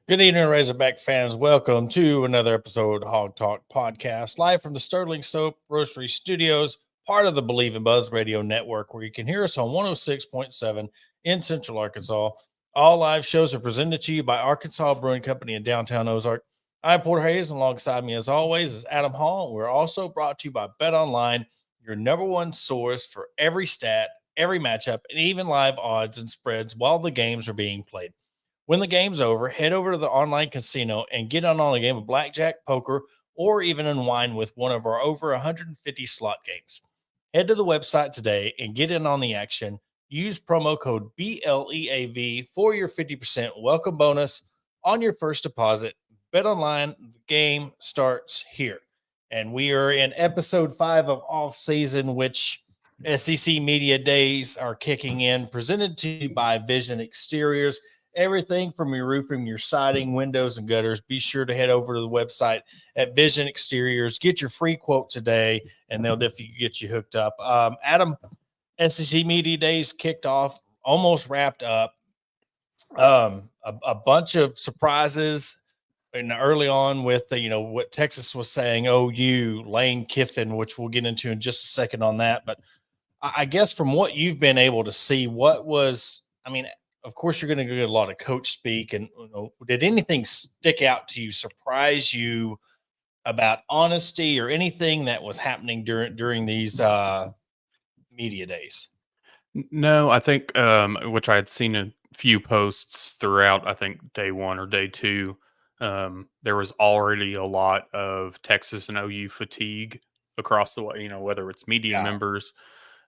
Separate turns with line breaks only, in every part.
Good evening, Razorback fans. Welcome to another episode of Hog Talk Podcast, live from the Sterling Soap Roastery Studios, part of the Believe in Buzz Radio Network, where you can hear us on 106.7 in Central Arkansas. All live shows are presented to you by Arkansas Brewing Company in downtown Ozark. I'm Porter Hayes, and alongside me, as always, is Adam Hall. We're also brought to you by Bet Online, your number one source for every stat, every matchup, and even live odds and spreads while the games are being played. When the game's over, head over to the online casino and get on a game of blackjack, poker, or even unwind with one of our over 150 slot games. Head to the website today and get in on the action. Use promo code BLEAV for your 50% welcome bonus on your first deposit. Bet online, the game starts here. And we are in episode 5 of off season, which SEC Media Days are kicking in, presented to you by Vision Exteriors. Everything from your roofing, your siding, windows, and gutters. Be sure to head over to the website at Vision Exteriors. Get your free quote today, and they'll definitely get you hooked up. Adam, SEC Media Days kicked off, almost wrapped up. A bunch of surprises and early on with what Texas was saying. OU, Lane Kiffin, which we'll get into in just a second on that. But I guess from what you've been able to see, of course, you're going to get a lot of coach speak. And did anything stick out to you, surprise you about honesty or anything that was happening during these media days?
No, I think, which I had seen a few posts throughout, I think day one or day two, there was already a lot of Texas and OU fatigue across the way, whether it's media members,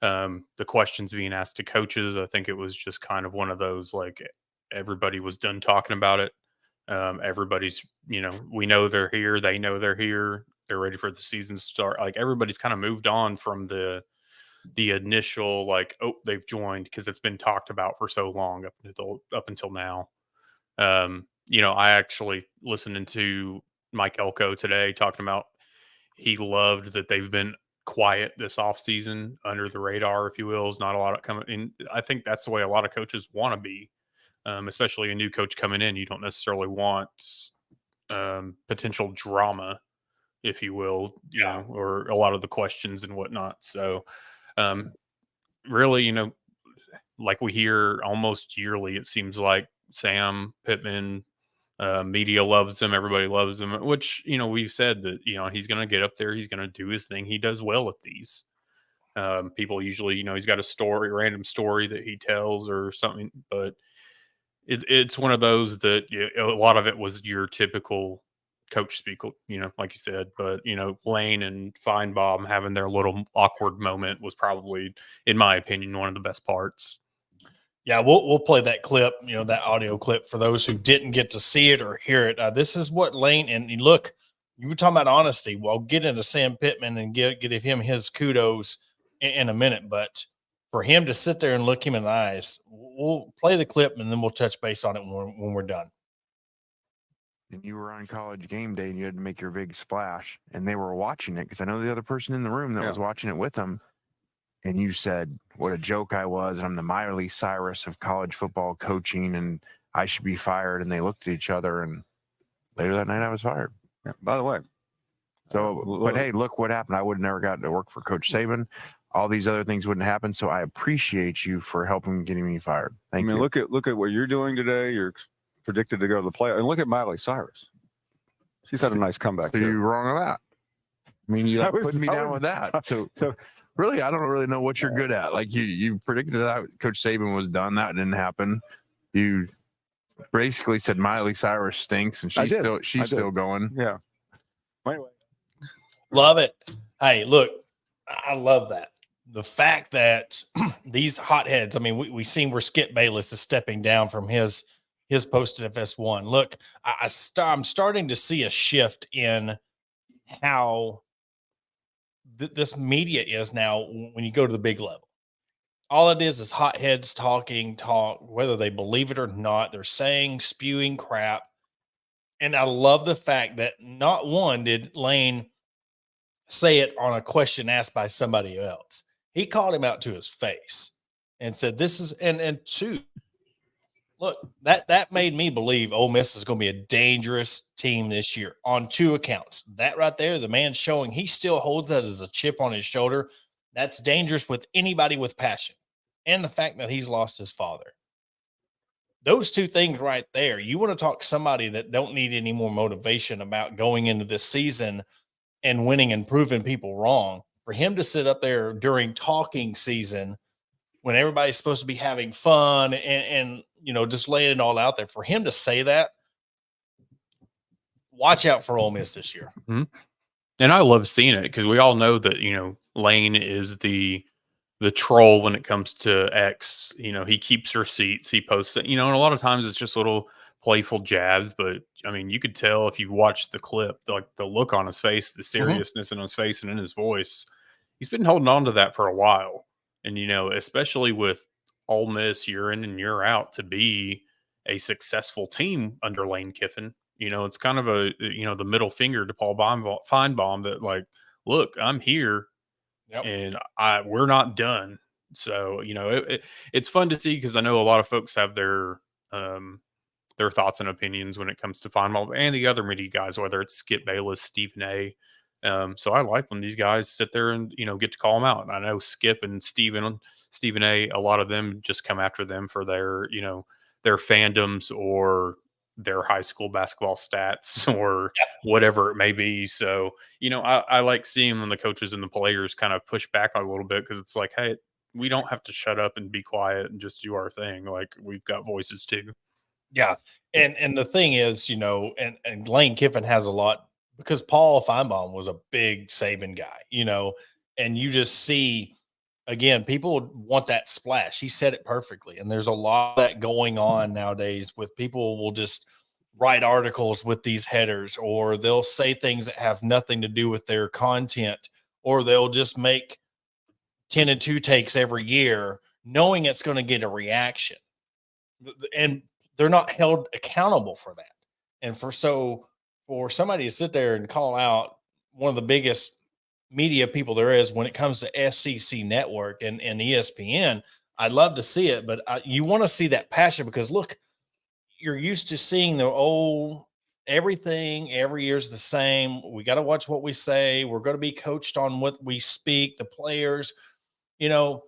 the questions being asked to coaches. I think it was just kind of one of those, like, everybody was done talking about it. Everybody's, we know they're here. They know they're here. They're ready for the season to start. Like, everybody's kind of moved on from the initial, like, oh, they've joined, because it's been talked about for so long up until now. I actually listened to Mike Elko today talking about he loved that they've been quiet this offseason, under the radar, if you will. Is not a lot of coming in. I think that's the way a lot of coaches want to be, especially a new coach coming in. You don't necessarily want potential drama, if you will, or a lot of the questions and whatnot. So really, like we hear almost yearly, it seems like Sam Pittman, media loves him. Everybody loves him, which, we've said that, he's going to get up there. He's going to do his thing. He does well at these. People usually, he's got a random story that he tells or something, but it's one of those that a lot of it was your typical coach speak, like you said. But, Lane and Feinbaum having their little awkward moment was probably, in my opinion, one of the best parts.
Yeah, we'll play that clip, that audio clip for those who didn't get to see it or hear it. This is what Lane, and look, you were talking about honesty. Well, I'll get into Sam Pittman and give him his kudos in a minute. But for him to sit there and look him in the eyes, we'll play the clip and then we'll touch base on it when we're done.
And you were on College Game Day and you had to make your big splash, and they were watching it, because I know the other person in the room that was watching it with them. And you said, what a joke I was, and I'm the Miley Cyrus of college football coaching, and I should be fired. And they looked at each other, and later that night I was fired.
Yeah, by the way.
So, but hey, look what happened. I would have never gotten to work for Coach Saban. All these other things wouldn't happen. So I appreciate you for helping getting me fired. Thank you.
Look at what you're doing today. You're predicted to go to the play. And look at Miley Cyrus. She's had a nice comeback.
So you're wrong on that. I mean, you put me down with that. So really, I don't really know what you're good at. Like, you predicted that Coach Saban was done. That didn't happen. You basically said Miley Cyrus stinks, and she's still going.
Yeah. Anyway.
Love it. Hey, look, I love that. The fact that these hotheads, we seen where Skip Bayless is stepping down from his post at FS1. Look, I'm starting to see a shift in how this media is now when you go to the big level. All it is hotheads talk, whether they believe it or not. They're saying, spewing crap. And I love the fact that not one did Lane say it on a question asked by somebody else. He called him out to his face and said, this is, and two, look, that made me believe Ole Miss is going to be a dangerous team this year on two accounts. That right there, the man showing he still holds that as a chip on his shoulder. That's dangerous with anybody with passion, and the fact that he's lost his father. Those two things right there. You want to talk to somebody that don't need any more motivation about going into this season and winning and proving people wrong. For him to sit up there during talking season when everybody's supposed to be having fun and just laying it all out there, for him to say that, watch out for Ole Miss this year.
Mm-hmm. And I love seeing it because we all know that, Lane is the troll when it comes to X. He keeps receipts, he posts it, and a lot of times it's just little playful jabs. But I mean, you could tell if you watched the clip, like the look on his face, the seriousness in his face and in his voice, he's been holding on to that for a while. And, especially with Ole Miss year in and year out to be a successful team under Lane Kiffin, it's kind of the middle finger to Paul Feinbaum that, like, look, I'm here. Yep. And we're not done. So, it's fun to see because I know a lot of folks have their thoughts and opinions when it comes to Feinbaum and the other media guys, whether it's Skip Bayless, Stephen A. So I like when these guys sit there and, get to call them out. And I know Skip and Stephen A, a lot of them just come after them for their, their fandoms or their high school basketball stats or whatever it may be. So, I like seeing when the coaches and the players kind of push back a little bit because it's like, hey, we don't have to shut up and be quiet and just do our thing. Like, we've got voices too.
Yeah. And the thing is, and Lane Kiffin has a lot because Paul Feinbaum was a big Saban guy, and you just see, again, people want that splash. He said it perfectly. And there's a lot of that going on nowadays with people will just write articles with these headers, or they'll say things that have nothing to do with their content, or they'll just make 10 and 2 takes every year, knowing it's going to get a reaction. And they're not held accountable for that. And for somebody to sit there and call out one of the biggest media people there is when it comes to SEC Network and ESPN, I'd love to see it, but you want to see that passion because look, you're used to seeing the everything every year's the same. We got to watch what we say. We're going to be coached on what we speak, the players, and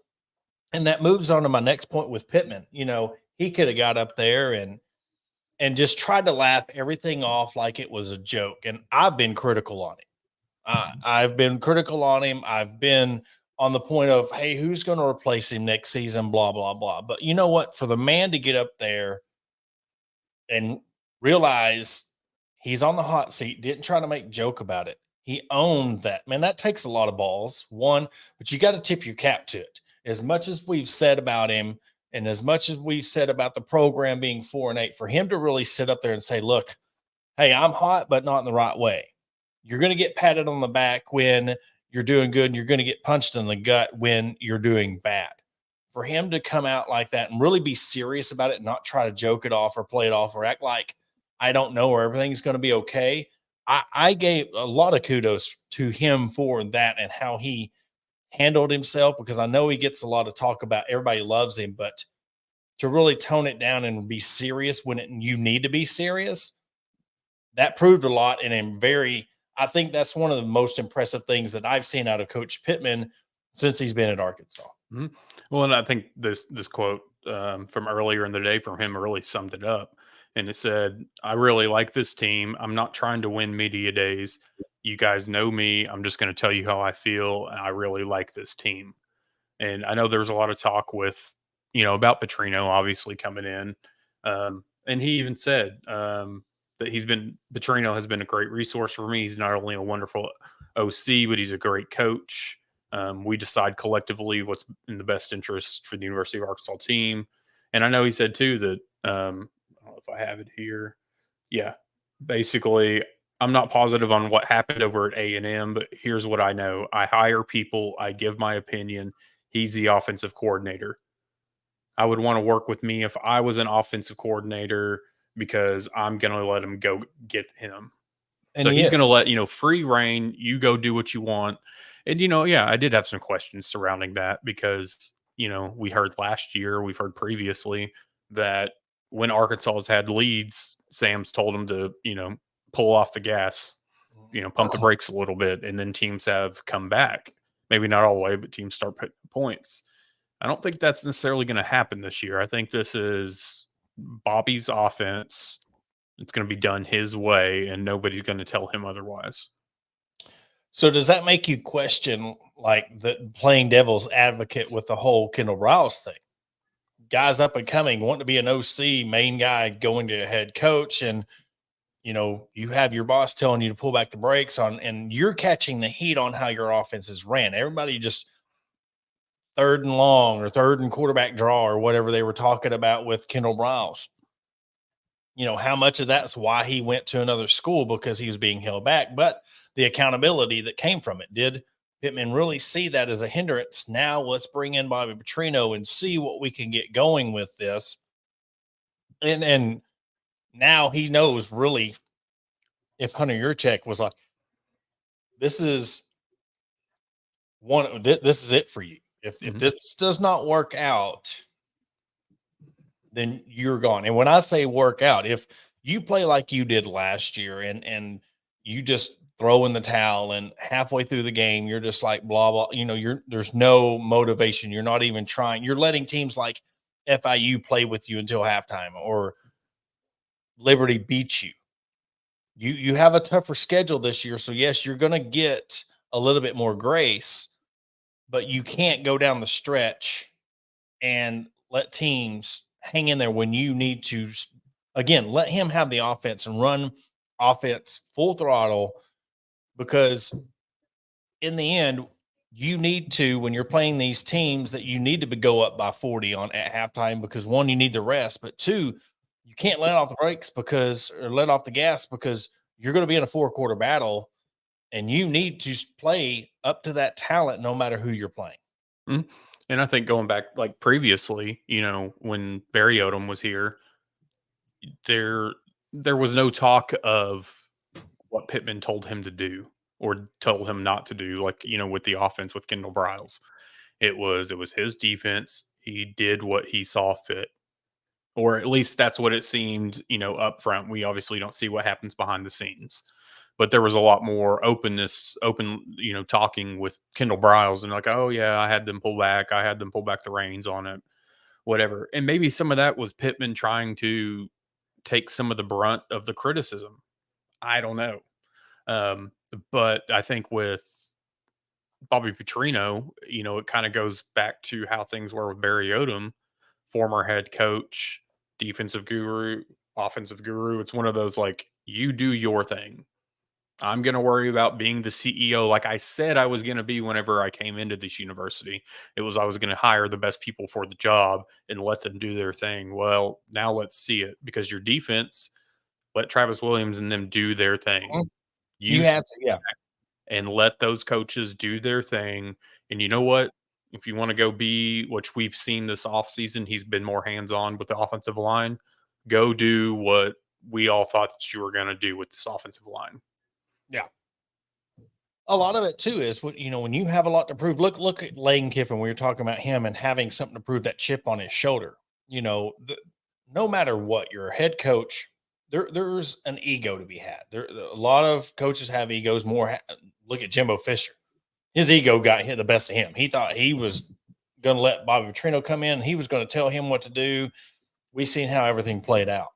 that moves on to my next point with Pittman. He could have got up there and just tried to laugh everything off like it was a joke. And I've been critical on him. I've been critical on him. I've been on the point of, hey, who's going to replace him next season, blah, blah, blah. But you know what? For the man to get up there and realize he's on the hot seat, didn't try to make a joke about it. He owned that. Man, that takes a lot of balls, one, but you got to tip your cap to it. As much as we've said about him and as much as we've said about the program being 4-8, for him to really sit up there and say, look, hey, I'm hot, but not in the right way. You're going to get patted on the back when you're doing good, and you're going to get punched in the gut when you're doing bad. For him to come out like that and really be serious about it and not try to joke it off or play it off or act like I don't know or everything's going to be okay. I gave a lot of kudos to him for that and how he handled himself, because I know he gets a lot of talk about everybody loves him, but to really tone it down and be serious when you need to be serious, that proved a lot. And I think that's one of the most impressive things that I've seen out of Coach Pittman since he's been at Arkansas.
Mm-hmm. Well, and I think this quote from earlier in the day from him really summed it up. And it said, I really like this team. I'm not trying to win media days. You guys know me. I'm just going to tell you how I feel. And I really like this team. And I know there's a lot of talk with, about Petrino obviously coming in. And he even said that Petrino has been a great resource for me. He's not only a wonderful OC, but he's a great coach. We decide collectively what's in the best interest for the University of Arkansas team. And I know he said too that, I don't know if I have it here. Yeah, basically, I'm not positive on what happened over at A&M, but here's what I know. I hire people. I give my opinion. He's the offensive coordinator. I would want to work with me if I was an offensive coordinator because I'm going to let him go get him. And so he's going to let, free reign. You go do what you want. And, I did have some questions surrounding that because, we heard last year, we've heard previously that when Arkansas has had leads, Sam's told them to, pull off the gas, pump the brakes a little bit, and then teams have come back. Maybe not all the way, but teams start putting points. I don't think that's necessarily going to happen this year. I think this is Bobby's offense. It's going to be done his way, and nobody's going to tell him otherwise.
So does that make you question, like, the playing devil's advocate with the whole Kendall Briles thing? Guys up and coming, wanting to be an OC, main guy going to a head coach, and you have your boss telling you to pull back the brakes on, and you're catching the heat on how your offense is ran. Everybody just 3rd and long or 3rd and quarterback draw or whatever they were talking about with Kendall Briles. How much of that's why he went to another school, because he was being held back, but the accountability that came from it. Did Pittman really see that as a hindrance? Now let's bring in Bobby Petrino and see what we can get going with this. And now he knows really, if Hunter Yurchek was like, this is it for you. If this does not work out, then you're gone. And when I say work out, if you play like you did last year and you just throw in the towel and halfway through the game, you're just like, blah, blah, there's no motivation. You're not even trying. You're letting teams like FIU play with you until halftime, or Liberty beat you. You have a tougher schedule this year. So yes, you're going to get a little bit more grace, but you can't go down the stretch and let teams hang in there when you need to. Again, let him have the offense and run offense full throttle, because in the end, you need to, when you're playing these teams, that you need to go up by 40 at halftime, because 1, you need to rest, but 2, you can't let off the brakes let off the gas, because you're going to be in a 4-quarter battle, and you need to play up to that talent no matter who you're playing.
Mm-hmm. And I think going back, like, previously, when Barry Odom was here, there was no talk of what Pittman told him to do or told him not to do, like, with the offense with Kendall Briles. It was his defense. He did what he saw fit, or at least that's what it seemed, up front. We obviously don't see what happens behind the scenes, but there was a lot more open, talking with Kendall Briles, and like, oh yeah, I had them pull back the reins on it, whatever. And maybe some of that was Pittman trying to take some of the brunt of the criticism. I don't know. But I think with Bobby Petrino, it kind of goes back to how things were with Barry Odom, former head coach, defensive guru, offensive guru. It's one of those, like, you do your thing. I'm going to worry about being the CEO, like I said I was going to be whenever I came into this university. I was going to hire the best people for the job and let them do their thing. Well, now let's see it, because your defense, let Travis Williams and them do their thing.
You have to, yeah.
And let those coaches do their thing. And you know what? If you want to go be, which we've seen this offseason, he's been more hands-on with the offensive line. Go do what we all thought that you were going to do with this offensive line.
Yeah. A lot of it too is when you have a lot to prove. Look at Lane Kiffin. We were talking about him and having something to prove, that chip on his shoulder. No matter what, you're a head coach. There's an ego to be had. A lot of coaches have egos. Look at Jimbo Fisher. His ego got the best of him. He thought he was going to let Bobby Petrino come in. He was going to tell him what to do. We've seen how everything played out.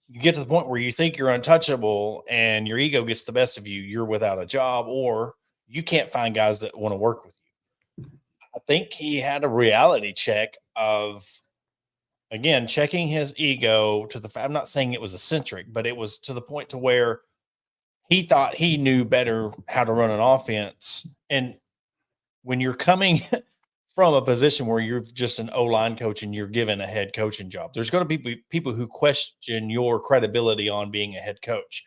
You get to the point where you think you're untouchable and your ego gets the best of you. You're without a job, or you can't find guys that want to work with you. I think he had a reality check of, again, checking his ego to I'm not saying it was eccentric, but it was to the point to where he thought he knew better how to run an offense. And when you're coming from a position where you're just an O-line coach and you're given a head coaching job, there's going to be people who question your credibility on being a head coach.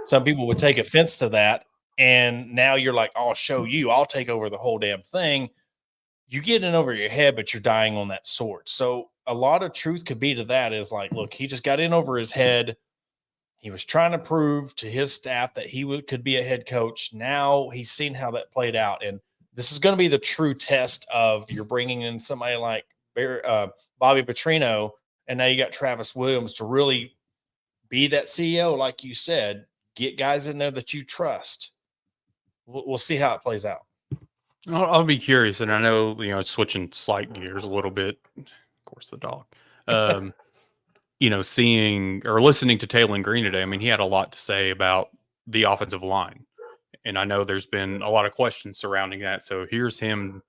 Some people would take offense to that. And now you're like, I'll show you, I'll take over the whole damn thing. You get in over your head, but you're dying on that sword. So a lot of truth could be to that is like, look, he just got in over his head. He was trying to prove to his staff that he could be a head coach. Now he's seen how that played out. And this is going to be the true test of, you're bringing in somebody like Bobby Petrino, And now you got Travis Williams to really be that CEO, like you said, get guys in there that you trust. We'll see how it plays out.
I'll be curious, and I know switching slight gears a little bit. Of course, the dog. Seeing or listening to Taylor Green today. I mean, he had a lot to say about the offensive line, and I know there's been a lot of questions surrounding that. So here's him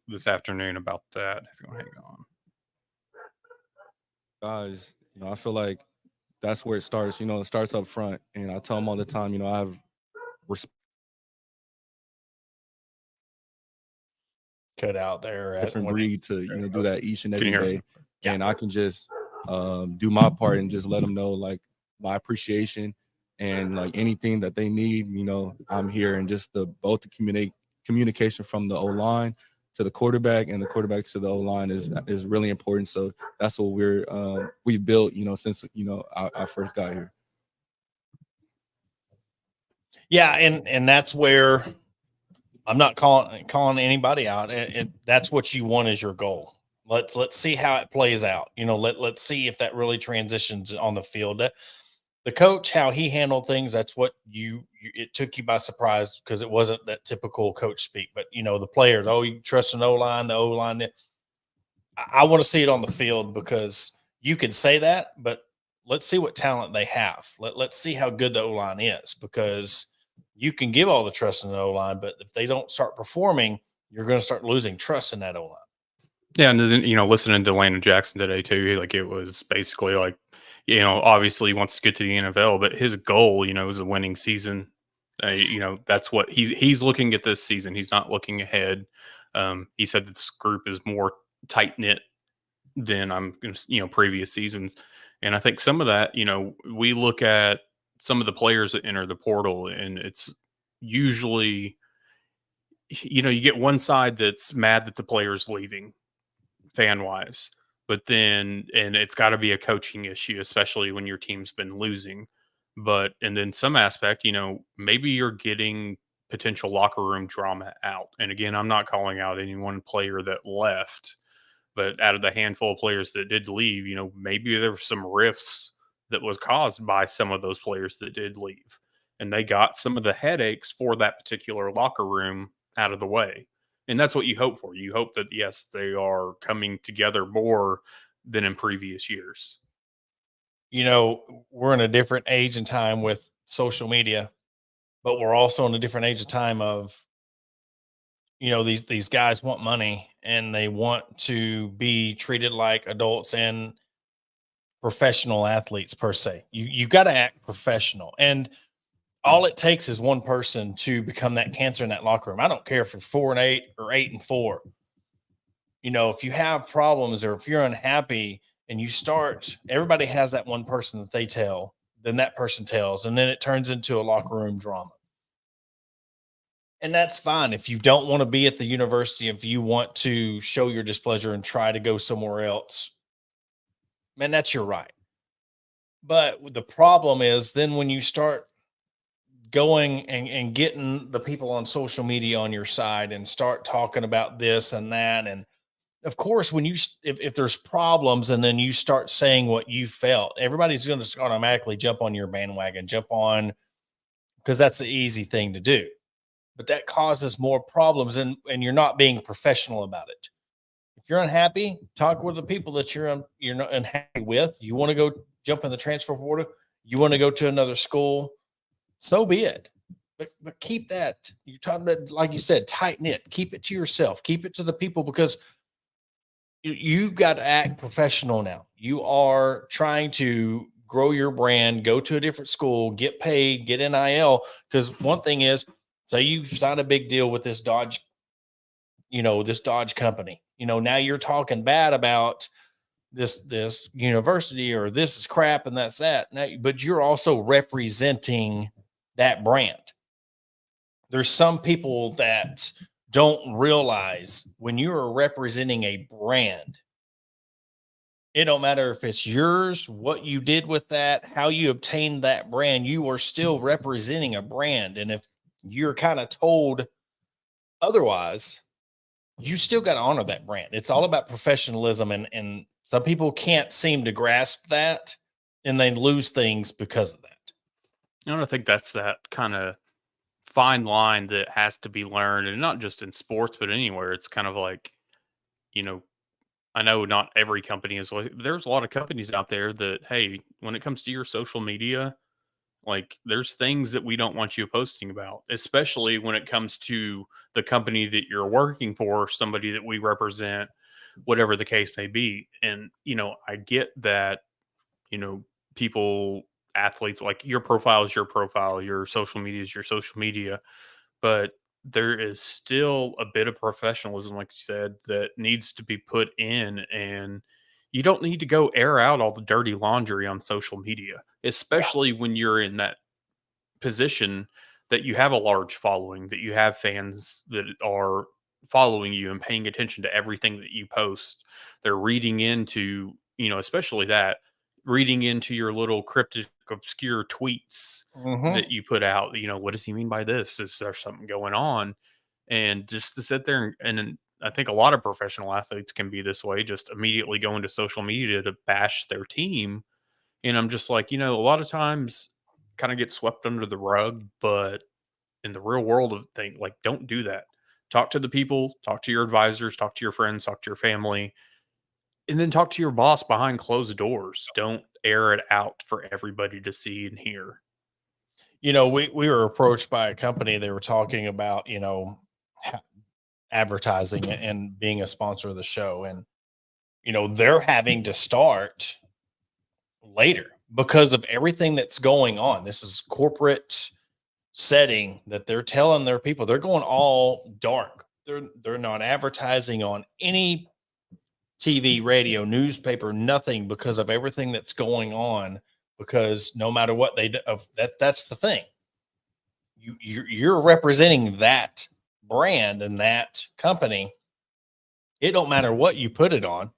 this afternoon about that. If you want to hang on,
guys, I feel like that's where it starts. It starts up front, and I tell them all the time. I have respect.
Cut out there.
Different breed to do that each and every day,
Yeah.
and I can just do my part and just let them know like my appreciation and like anything that they need. I'm here, and just both the communication from the O-line to the quarterback and the quarterback to the O-line is really important. So that's what we've built since I first got here.
Yeah, and that's where I'm not calling anybody out. That's what you want as your goal. Let's see how it plays out. Let's see if that really transitions on the field. The coach, how he handled things, that's what it took you by surprise because it wasn't that typical coach speak. But the players, you trust an O-line, the O-line. I want to see it on the field because you can say that, but let's see what talent they have. Let's see how good the O-line is, because you can give all the trust in the O-line, but if they don't start performing, you're going to start losing trust in that O-line.
Yeah, and then listening to Landon Jackson today too, like it was basically like, obviously he wants to get to the NFL, but his goal, is a winning season. That's what he's looking at this season. He's not looking ahead. He said that this group is more tight knit than previous seasons, and I think some of that, we look at some of the players that enter the portal, and it's usually, you get one side that's mad that the player's leaving, fan wise, but then, and it's got to be a coaching issue, especially when your team's been losing. And then some aspect, maybe you're getting potential locker room drama out. And again, I'm not calling out any one player that left, but out of the handful of players that did leave, maybe there were some rifts that was caused by some of those players that did leave. And they got some of the headaches for that particular locker room out of the way. And that's what you hope for. You hope that, yes, they are coming together more than in previous years.
We're in a different age and time with social media, but we're also in a different age of time of, these guys want money and they want to be treated like adults and professional athletes per se. You got to act professional. And all it takes is one person to become that cancer in that locker room. I don't care if you're 4-8 or 8-4. If you have problems or if you're unhappy and everybody has that one person that they tell, then that person tells, and then it turns into a locker room drama. And that's fine. If you don't want to be at the university, if you want to show your displeasure and try to go somewhere else, man, that's your right. But the problem is then when you start going and getting the people on social media on your side and start talking about this and that. And of course, when if there's problems and then you start saying what you felt, everybody's going to automatically jump on your bandwagon, because that's the easy thing to do. But that causes more problems and you're not being professional about it. If you're unhappy, talk with the people that you're not unhappy with. You want to go jump in the transfer portal, you want to go to another school, so be it. But keep that. You're talking about, like you said, tight knit. Keep it to yourself. Keep it to the people, because you got to act professional now. You are trying to grow your brand, go to a different school, get paid, get NIL. Because one thing is, say you sign a big deal with this Dodge, this Dodge company. Now you're talking bad about this university, or this is crap and that's that. Now, but you're also representing that brand. There's some people that don't realize when you are representing a brand, it don't matter if it's yours, what you did with that, how you obtained that brand, you are still representing a brand. And if you're kind of told otherwise, you still got to honor that brand. It's all about professionalism and Some people can't seem to grasp that, and they lose things because of that.
I think that's that kind of fine line that has to be learned, and not just in sports, but anywhere. It's kind of like, you know, I know not every company is like, there's a lot of companies out there that, hey, when it comes to your social media, like there's things that we don't want you posting about, especially when it comes to the company that you're working for, somebody that we represent, whatever the case may be. And, I get that, you know, people, athletes, like your profile is your profile, your social media is your social media, but there is still a bit of professionalism, like you said, that needs to be put in. And you don't need to go air out all the dirty laundry on social media, especially when you're in that position that you have a large following, that you have fans that are following you and paying attention to everything that you post. They're reading into, especially that, reading into your little cryptic, obscure tweets that you put out. What does he mean by this? Is there something going on? And just to sit there and I think a lot of professional athletes can be this way, just immediately go into social media to bash their team. And I'm just like, a lot of times kind of get swept under the rug, but in the real world of things, like, don't do that. Talk to the people, talk to your advisors, talk to your friends, talk to your family, and then talk to your boss behind closed doors. Don't air it out for everybody to see and hear.
We were approached by a company. They were talking about, advertising and being a sponsor of the show. And, they're having to start later because of everything that's going on. This is corporate setting that they're telling their people they're going all dark. They're not advertising on any TV, radio, newspaper, nothing, because of everything that's going on. Because no matter what they do, that's the thing. You're representing that brand and that company. It don't matter what you put it on.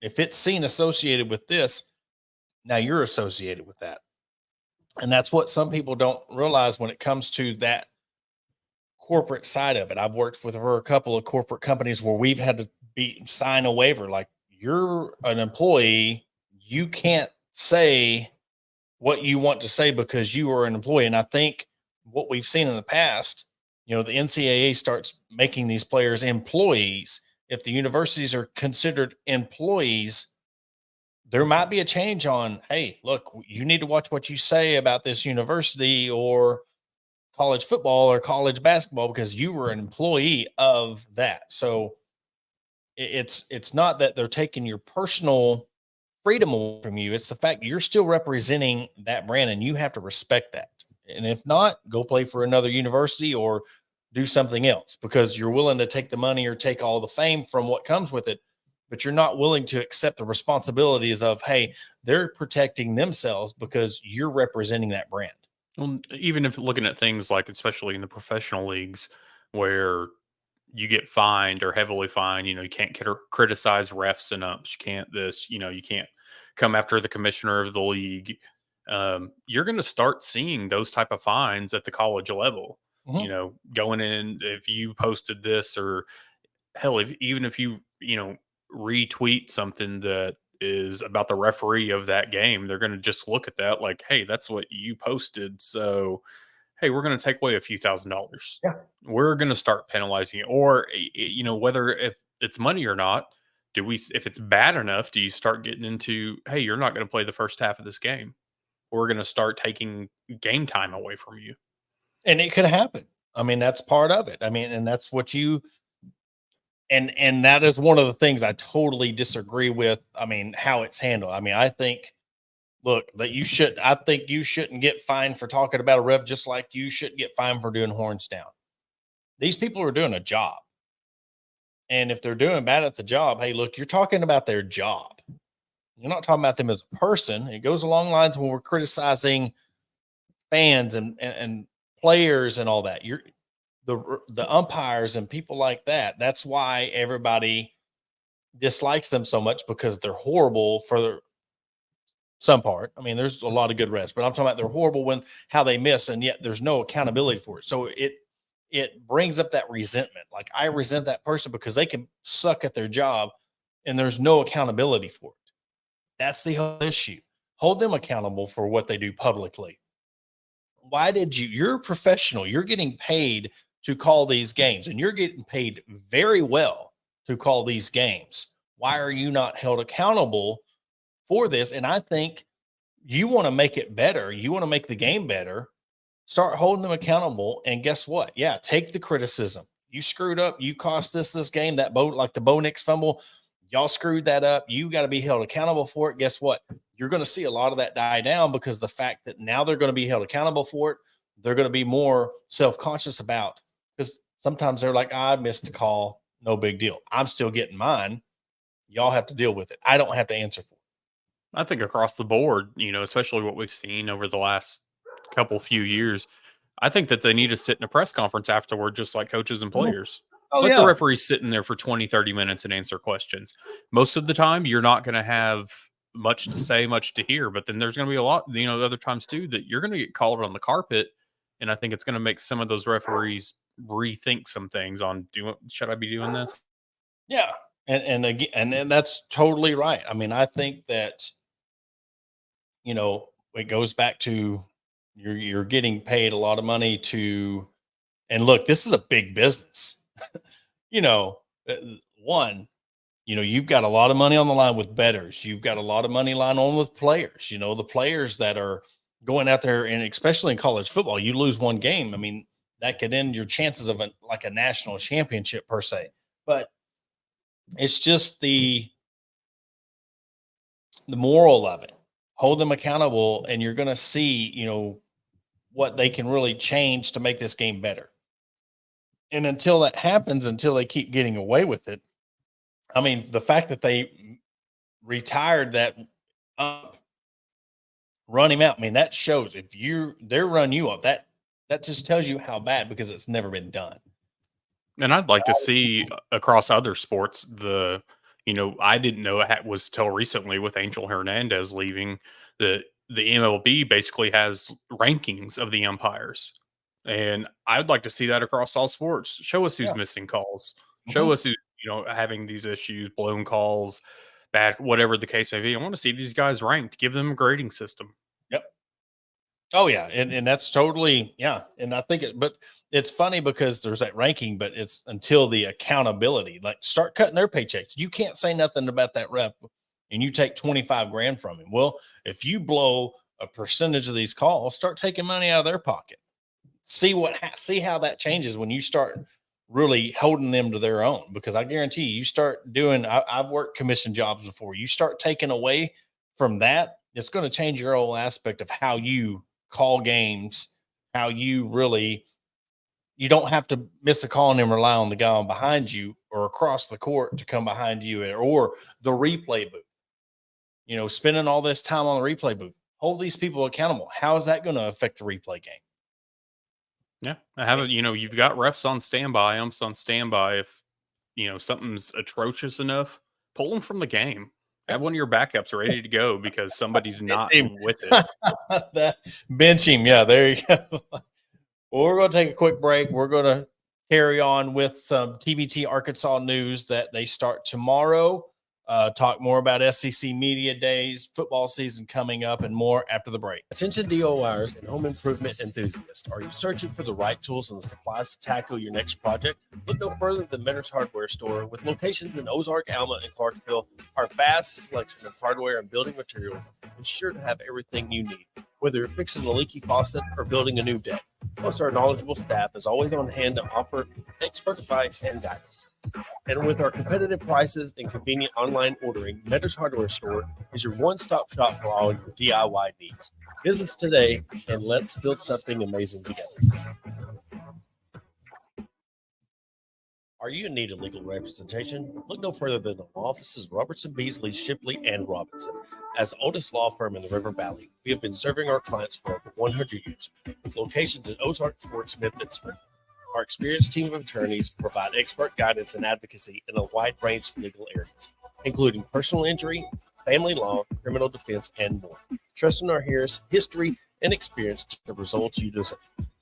If it's seen associated with this, now you're associated with that. And that's what some people don't realize when it comes to that corporate side of it. I've worked with a couple of corporate companies where we've had to sign a waiver. Like, you're an employee, you can't say what you want to say because you are an employee. And I think what we've seen in the past, the NCAA starts making these players employees. If the universities are considered employees, there might be a change on, hey, look, you need to watch what you say about this university or college football or college basketball because you were an employee of that. So it's not that they're taking your personal freedom away from you. It's the fact you're still representing that brand and you have to respect that. And if not, go play for another university or do something else, because you're willing to take the money or take all the fame from what comes with it, but you're not willing to accept the responsibilities of, hey, they're protecting themselves because you're representing that brand.
Well, even if looking at things like, especially in the professional leagues, where you get fined or heavily fined, you can't criticize refs and umps. You can't you can't come after the commissioner of the league. You're going to start seeing those type of fines at the college level. Going in, if you posted this, or hell, even if you retweet something that is about the referee of that game, they're going to just look at that like, hey, that's what you posted, so hey, we're going to take away a few $1,000s.
Yeah,
we're going to start penalizing it. Or whether if it's money or not, if it's bad enough, do you start getting into, hey, you're not going to play the first half of this game, we're going to start taking game time away from you.
And it could happen. I mean, that's part of it. I mean, and that's what and that is one of the things I totally disagree with. I mean, how it's handled. I mean, I think you shouldn't get fined for talking about a ref, just like you shouldn't get fined for doing horns down. These people are doing a job. And if they're doing bad at the job, hey, look, you're talking about their job. You're not talking about them as a person. It goes along lines when we're criticizing fans and players and all that. The umpires and people like that. That's why everybody dislikes them so much, because they're horrible for some part. I mean, there's a lot of good refs, but I'm talking about they're horrible when how they miss, and yet there's no accountability for it. So it brings up that resentment. Like, I resent that person because they can suck at their job and there's no accountability for it. That's the whole issue. Hold them accountable for what they do publicly. Why did you're a professional, you're getting paid to call these games, and you're getting paid very well to call these games. Why are you not held accountable for this? And I think you want to make it better. You want to make the game better. Start holding them accountable. And guess what? Yeah, take the criticism. You screwed up. You cost this game, that like the Bo Nix fumble. Y'all screwed that up. You got to be held accountable for it. Guess what? You're going to see a lot of that die down because the fact that now they're going to be held accountable for it, they're going to be more self-conscious about, because sometimes they're like, I missed a call. No big deal. I'm still getting mine. Y'all have to deal with it. I don't have to answer for it.
I think across the board, especially what we've seen over the last few years, I think that they need to sit in a press conference afterward, just like coaches and players. Let the referees sit in there for 20, 30 minutes and answer questions. Most of the time, you're not going to have much to say, much to hear, but then there's going to be a lot, other times too, that you're going to get called on the carpet. And I think it's going to make some of those referees rethink some things on, should I be doing this?
Yeah. And again, and that's totally right. I mean, I think that, it goes back to you're getting paid a lot of money to, and look, this is a big business. You've got a lot of money on the line with bettors. You've got a lot of money line on with players, the players that are going out there, and especially in college football, you lose one game. I mean, that could end your chances of a national championship per se, but it's just the moral of it. Hold them accountable, and you're going to see, what they can really change to make this game better. And until that happens, until they keep getting away with it, I mean, the fact that they retired that run him out, I mean, that shows if they're run you up, that just tells you how bad, because it's never been done.
And I'd like to see across other sports, I didn't know it was till recently with Angel Hernandez leaving, the MLB basically has rankings of the umpires. And I'd like to see that across all sports. Show us who's missing calls. Show us who, having these issues, blown calls, bad, whatever the case may be. I want to see these guys ranked. Give them a grading system.
Yep. Oh yeah. And that's totally, yeah. And I think but it's funny because there's that ranking, but it's until the accountability, like start cutting their paychecks. You can't say nothing about that rep and you take 25 grand from him. Well, if you blow a percentage of these calls, start taking money out of their pocket. See how that changes when you start really holding them to their own, because I guarantee you start doing, I've worked commission jobs before. You start taking away from that, it's going to change your whole aspect of how you call games, how you don't have to miss a call and then rely on the guy on behind you or across the court to come behind you, or the replay booth, spending all this time on the replay booth. Hold these people accountable. How is that going to affect the replay game?
Yeah, I haven't. You've got refs on standby, umps on standby. If something's atrocious enough, pull them from the game. Have one of your backups ready to go because somebody's not with it.
Bench him. Yeah, there you go. Well, we're going to take a quick break. We're going to carry on with some TBT Arkansas news that they start tomorrow. Talk more about SEC Media Days, football season coming up, and more after the break.
Attention DIYers and home improvement enthusiasts. Are you searching for the right tools and the supplies to tackle your next project? Look no further than Mentor's Hardware Store. With locations in Ozark, Alma, and Clarksville, our vast selection of hardware and building materials ensure to have everything you need. Whether you're fixing a leaky faucet or building a new deck, plus our knowledgeable staff is always on hand to offer expert advice and guidance. And with our competitive prices and convenient online ordering, Mentor's Hardware Store is your one-stop shop for all your DIY needs. Visit us today and let's build something amazing together. Are you in need of legal representation? Look no further than the law offices of Robertson, Beasley, Shipley, and Robinson. As the oldest law firm in the River Valley, we have been serving our clients for over 100 years, with locations in Ozark, Fort Smith, and Spring. Our experienced team of attorneys provide expert guidance and advocacy in a wide range of legal areas, including personal injury, family law, criminal defense, and more. Trust in our history and experience to the results you deserve.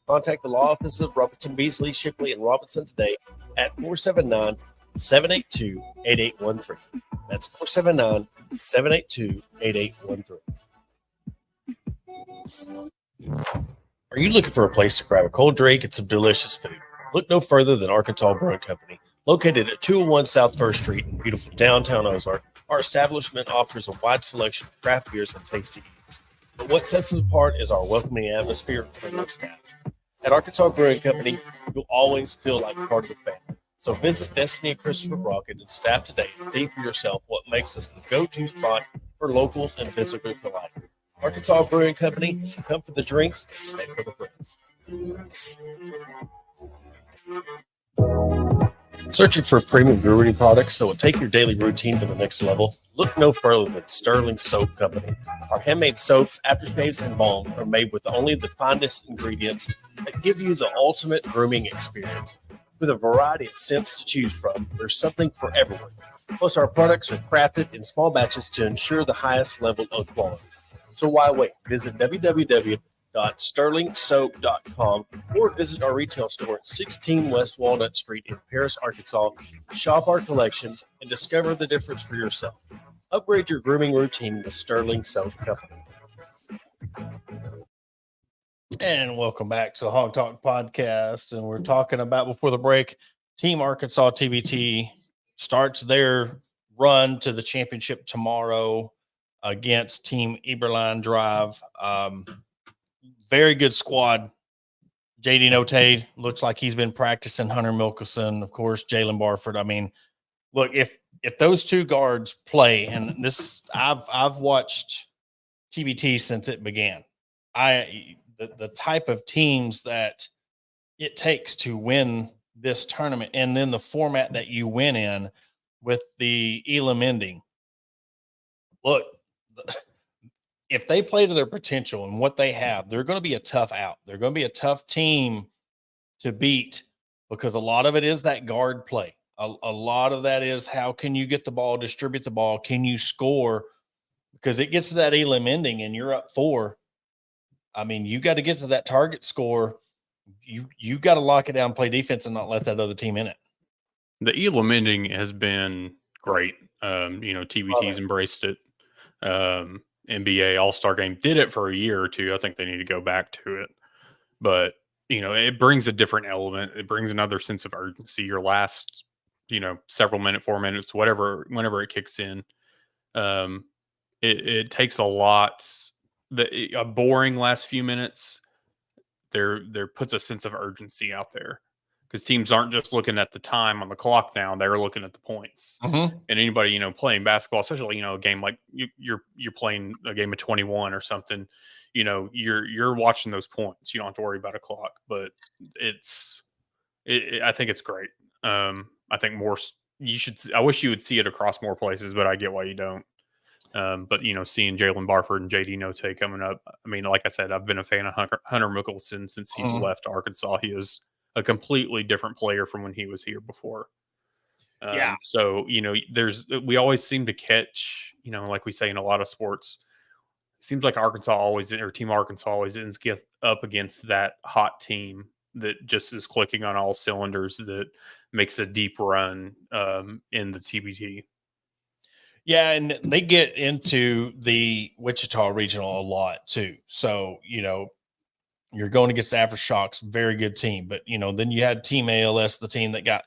Contact the law offices of Robertson, Beasley, Shipley, and Robinson today at 479-3 479-782-8813. That's 479-782-8813. Are you looking for a place to grab a cold drink and some delicious food? Look no further than Arkansas Brewing Company. Located at 201 South 1st Street in beautiful downtown Ozark, our establishment offers a wide selection of craft beers and tasty eats. But what sets us apart is our welcoming atmosphere and friendly staff. At Arkansas Brewing Company, you'll always feel like part of the family. So visit Destiny and Christopher Brockett and staff today and see for yourself what makes us the go-to spot for locals and visitors alike. Arkansas Brewing Company, come for the drinks and stay for the friends. Searching for premium brewery products that will take your daily routine to the next level? Look no further than Sterling Soap Company. Our handmade soaps, aftershaves, and balms are made with only the finest ingredients that give you the ultimate grooming experience. With a variety of scents to choose from, there's something for everyone. Plus, our products are crafted in small batches to ensure the highest level of quality. So why wait? Visit www.sterlingsoap.com or visit our retail store at 16 West Walnut Street in Paris, Arkansas. Shop our collection and discover the difference for yourself. Upgrade your grooming routine with Sterling Soap Company.
And welcome back to the Hog Talk podcast. And we're talking about, before the break, Team Arkansas TBT starts their run to the championship tomorrow against Team Eberline Drive. Very good squad. JD Notate looks like he's been practicing. Hunter Milkelson, of course, Jalen Barford. I mean, look, if those two guards play, and this, I've watched TBT since it began. The type of teams that it takes to win this tournament, and then the format that you win in with the Elam ending. Look, if they play to their potential and what they have, they're going to be a tough out. They're going to be a tough team to beat because a lot of it is that guard play. A lot of that is how can you get the ball, distribute the ball, can you score? Because it gets to that Elam ending and you're up 4. I mean, you got to get to that target score. You got to lock it down, play defense, and not let that other team in it.
The Elam ending has been great. TBT's embraced it. NBA All-Star Game did it for a year or two. I think they need to go back to it. But, it brings a different element. It brings another sense of urgency. Your last, several minutes, 4 minutes, whenever it kicks in. It takes a lot. A boring last few minutes, there puts a sense of urgency out there because teams aren't just looking at the time on the clock now; they're looking at the points.
Mm-hmm.
And anybody playing basketball, especially a game like you're playing a game of 21 or something, you're watching those points. You don't have to worry about a clock, but I think it's great. I think more you should. I wish you would see it across more places, but I get why you don't. But seeing Jalen Barford and JD Notate coming up, I mean, like I said, I've been a fan of Hunter Mickelson since he's left Arkansas. He is a completely different player from when he was here before.
Yeah.
So we always seem to catch, like we say in a lot of sports, it seems like Team Arkansas always ends up against that hot team that just is clicking on all cylinders that makes a deep run in the TBT.
Yeah, and they get into the Wichita Regional a lot too. So, you're going against Aftershocks, very good team. But, then you had Team ALS, the team that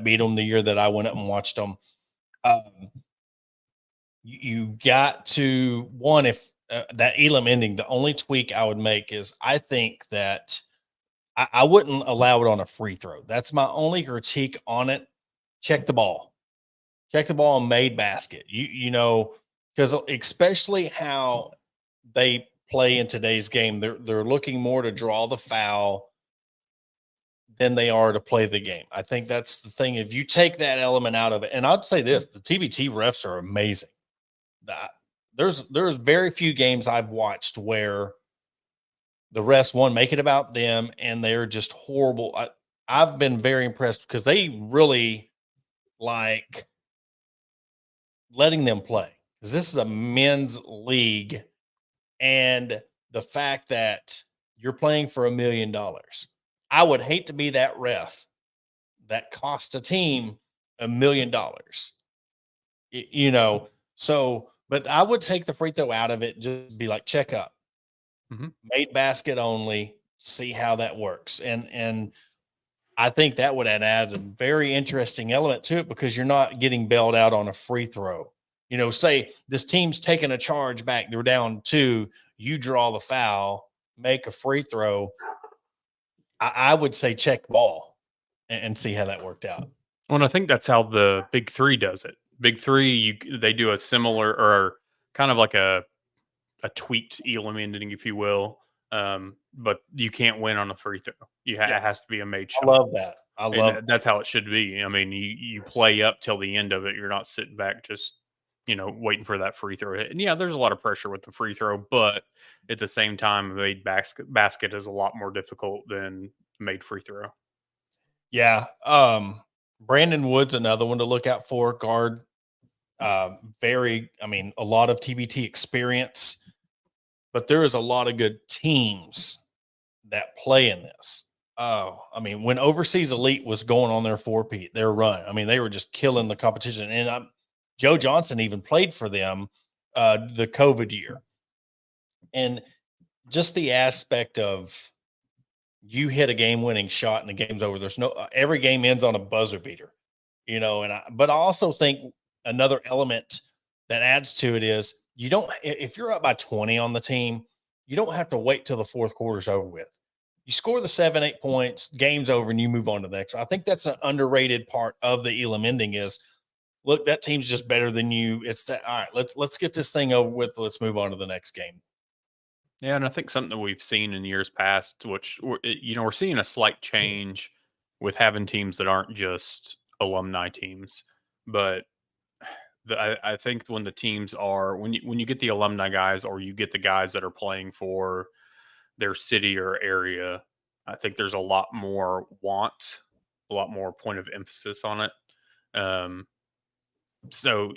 beat them the year that I went up and watched them. You got to, one, if that Elam ending, the only tweak I would make is I think that I wouldn't allow it on a free throw. That's my only critique on it. Check the ball and made basket. Because especially how they play in today's game, they're looking more to draw the foul than they are to play the game. I think that's the thing. If you take that element out of it, and I'd say this, the TBT refs are amazing. There's very few games I've watched where the refs, one, make it about them, and they're just horrible. I've been very impressed because they really like letting them play, because this is a men's league, and the fact that you're playing for $1 million, I would hate to be that ref that cost a team $1 million. You know, so, but I would take the free throw out of it, just be like, check up, made basket only, see how that works. And I think that would add a very interesting element to it, because you're not getting bailed out on a free throw. You know, say this team's taking a charge back, they're down 2, you draw the foul, make a free throw. I would say check the ball and see how that worked out.
Well, and I think that's how the Big Three does it. Big Three, they do a similar, or kind of like a tweaked Elam ending, if you will. But you can't win on a free throw. It has to be a made shot.
I love that.
That's how it should be. I mean, you play up till the end of it. You're not sitting back just, waiting for that free throw hit. And yeah, there's a lot of pressure with the free throw, but at the same time, made basket is a lot more difficult than made free throw.
Yeah. Brandon Wood's another one to look out for, guard. A lot of TBT experience, but there is a lot of good teams that play in this. When Overseas Elite was going on their 4-peat, their run, they were just killing the competition. And Joe Johnson even played for them the COVID year. And just the aspect of, you hit a game-winning shot and the game's over. There's every game ends on a buzzer beater, but I also think another element that adds to it is, if you're up by 20 on the team, you don't have to wait till the fourth quarter's over with. You score the 7-8 points, game's over, and you move on to the next. I think that's an underrated part of the Elam ending is, look, that team's just better than you. It's that, all right, let's get this thing over with. Let's move on to the next game.
Yeah, and I think something that we've seen in years past, which we're seeing a slight change with having teams that aren't just alumni teams, but I think when the teams are, when you get the alumni guys, or you get the guys that are playing for their city or area, I think there's a lot more a lot more point of emphasis on it. So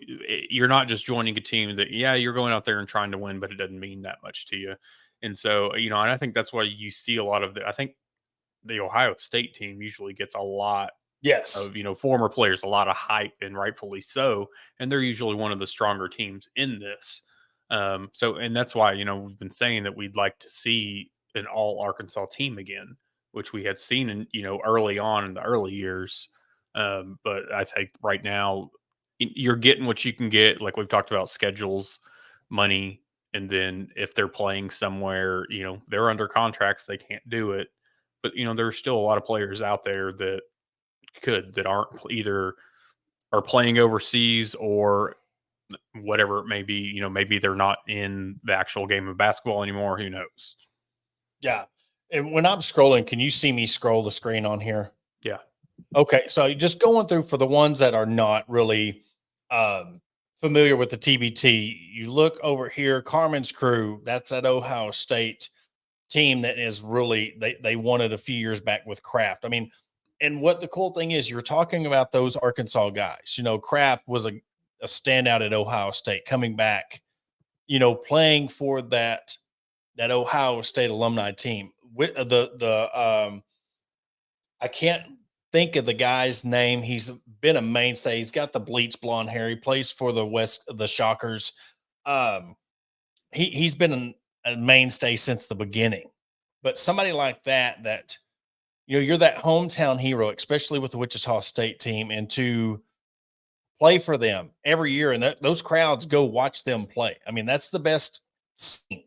you're not just joining a team that, you're going out there and trying to win, but it doesn't mean that much to you. And so, and I think that's why you see a lot of I think the Ohio State team usually gets a lot of, former players, a lot of hype, and rightfully so. And they're usually one of the stronger teams in this. And that's why, we've been saying that we'd like to see an all Arkansas team again, which we had seen in, early on in the early years. But I think right now, you're getting what you can get. Like we've talked about, schedules, money, and then if they're playing somewhere, they're under contracts, they can't do it. But there's still a lot of players out there that aren't either are playing overseas or whatever it may be. Maybe they're not in the actual game of basketball anymore. Who knows?
Yeah. And when I'm scrolling, can you see me scroll the screen on here?
Yeah.
Okay. So just going through, for the ones that are not really familiar with the TBT, you look over here, Carmen's Crew, that's that Ohio State team that is really, they won it a few years back with Kraft. And what the cool thing is, you're talking about those Arkansas guys. Kraft was a standout at Ohio State, coming back, playing for that Ohio State alumni team. With I can't think of the guy's name. He's been a mainstay. He's got the bleach blonde hair. He plays for the Shockers. He's been a mainstay since the beginning. But somebody like that, you're that hometown hero, especially with the Wichita State team, and to play for them every year, and those crowds go watch them play. That's the best scene.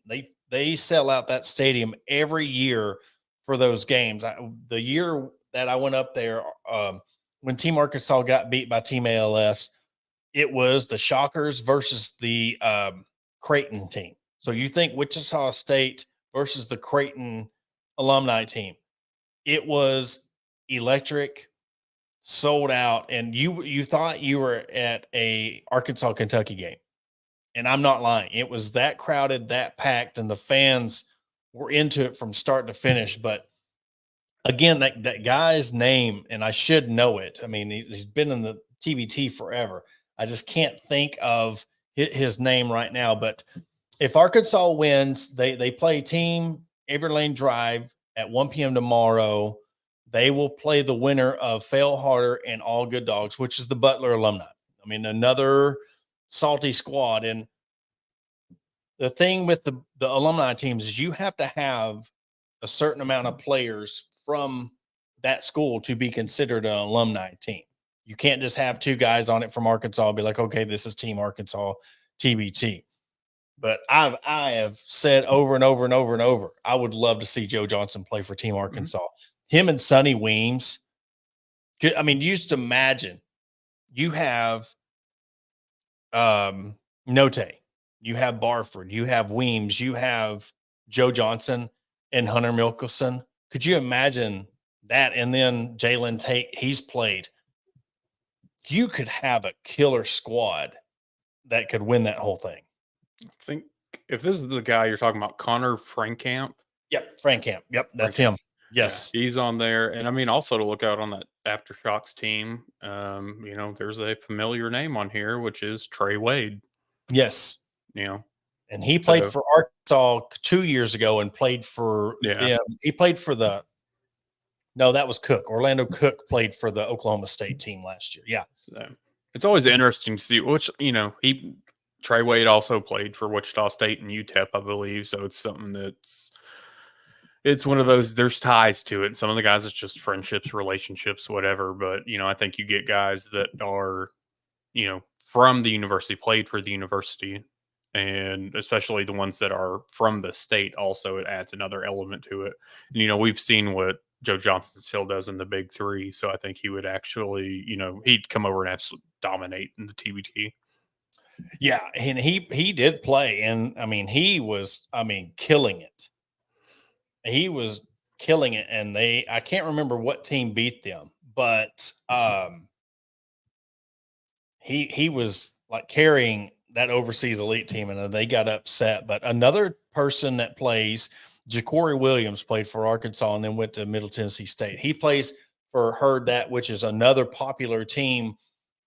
They sell out that stadium every year for those games. The year that I went up there, when Team Arkansas got beat by Team ALS, it was the Shockers versus the Creighton team. So you think Wichita State versus the Creighton alumni team. It was electric, sold out, and you thought you were at a Arkansas Kentucky game. And I'm not lying. It was that crowded, that packed, and the fans were into it from start to finish. But again, that guy's name, and I should know it. He's been in the TBT forever. I just can't think of his name right now. But if Arkansas wins, they play Team Aberlane Drive at 1 p.m. tomorrow. they will play the winner of Fail Harder and All Good Dogs, which is the Butler alumni. I mean, another salty squad. And the thing with the alumni teams is you have to have a certain amount of players from that school to be considered an alumni team. You can't just have 2 guys on it from Arkansas and be like, okay, this is Team Arkansas, TBT. But I have said over and over and over and over, I would love to see Joe Johnson play for Team Arkansas. Him and Sonny Weems. I mean, you just imagine you have Note, you have Barford, you have Weems, you have Joe Johnson and Hunter Milkelson. Could you imagine that? And then Jalen Tate, he's played. You could have a killer squad that could win that whole thing.
I think if this is the guy you're talking about, Connor Frankamp.
Yep, Frank Camp. Yep, that's him. Yes.
Yeah, he's on there. And I mean, also to look out on that Aftershocks team, there's a familiar name on here, which is Trey Wade.
Yes.
And
he played for Arkansas 2 years ago and played for them. He played for that was Cook. Orlando Cook played for the Oklahoma State team last year. Yeah.
So it's always interesting to see Trey Wade also played for Wichita State and UTEP, I believe. So it's something it's one of those, there's ties to it. Some of the guys, it's just friendships, relationships, whatever. But, I think you get guys that are, from the university, played for the university, and especially the ones that are from the state also, it adds another element to it. And, we've seen what Joe Johnson still does in the Big Three. So I think he would actually, he'd come over and absolutely dominate in the TBT.
Yeah, and he did play, and he was killing it. He was killing it, and I can't remember what team beat them, but he was like carrying that overseas elite team, and they got upset. But another person that plays, Ja'Cory Williams, played for Arkansas and then went to Middle Tennessee State. He plays for Herd That, which is another popular team,